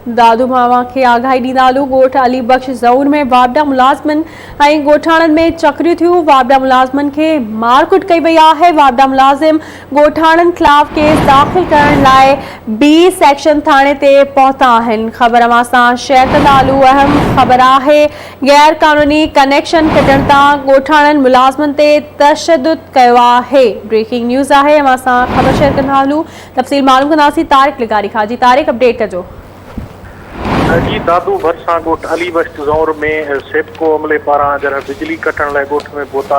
दादू मामा के आगाही ॾींदालू ॻोठ अली बख्श ज़ऊर में वापडा मुलाज़िमन ऐं ॻोठाणनि में चकरियूं थियूं। वापडा मुलाज़िमन खे मारकुट कई वई आहे। वापडा मुलाज़िम ॻोठाणनि ख़िलाफ़ केस दाख़िल करण लाइ बी सेक्शन थाणे ते पहुता आहिनि। ख़बर अवां सां शेयर कंदालू। अहम ख़बर आहे, गैर क़ानूनी कनेक्शन कढण तां ॻोठाणनि मुलाज़िमन ते तशद्दुद कयो आहे। ब्रेकिंग न्यूज़ आहे, अवां सां ख़बर शेयर कंदालू। तफ़सील मालूम कंदासीं तारिक लिगारी खां। जी तारिक, अपडेट कजो। जी, दादू भरिसां ॻोठ अली बख्श ज़ौर में सेप्को अमले पारां जॾहिं बिजली कटण लाइ ॻोठ में पहुता,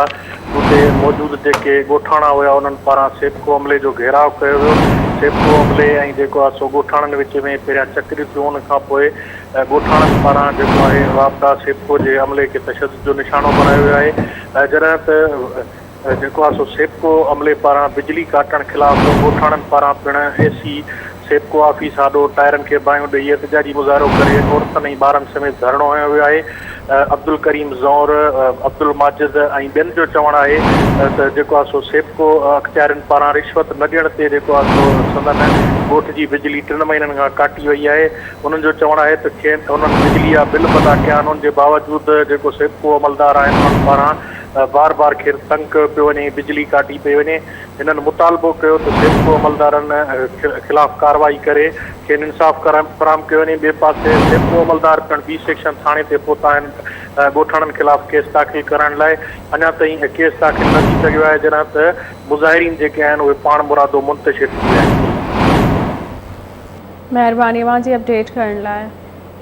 उते मौजूद जेके ॻोठाणा हुआ उन्हनि पारां सेप्को अमले जो घेराव कयो वियो। सेप्को अमले ऐं जेको आहे सो ॻोठाणनि विच में पहिरियां चकरियूं थियूं, उन खां पोइ ॻोठाणनि पारां जेको आहे वापडा सेप्को जे अमले खे तशद्दुद जो निशानो बनायो वियो आहे। जॾहिं त जेको आहे सो सेप्को अमले पारां बिजली काटण ख़िलाफ़ ॻोठाणनि पारां पिणु एसी सेप्को ऑफिस आॾो टायरनि खे बाहियूं ॾेई एहतजाजी मुज़ाहिरो करे औरतुनि ऐं ॿारनि समेत धरणो हयो वियो आहे। अब्दुल करीम ज़ौर, अब्दुल माजिद ऐं ॿियनि जो चवणु आहे त जेको आहे सो सेप्को अख़्तियारनि पारां रिश्वत न ॾियण ते जेको आहे सो संदन ॻोठ जी बिजली 3 महीननि खां काटी वई आहे। उन्हनि जो चवणु आहे त उन्हनि बिजली जा बिल अदा कया आहिनि, उनजे बावजूदि जेको सेप्को अमलदार आहिनि उन्हनि पारां बार बार खेर तंग कयो पियो वञे, बिजली काटी पई वञे। हिननि मुतालबो कयो त सेप्को अमलदारनि ख़िलाफ़ कार्रवाई करे खेनि इंसाफ़ फराहम कयो वञे। ॿिए पासे सेप्को अमलदार पिणु बी सेक्शन थाणे ते पहुता आहिनि ॻोठाणनि ख़िलाफ़ केस दाख़िल करण लाइ। अञा ताईं केस दाख़िल न थी सघियो आहे, जॾहिं त मुज़ाहिरीन जेके आहिनि उहे पाण मुरादो मुंतशिर थी विया आहिनि। महिरबानी अवां जी अपडेट करण लाइ।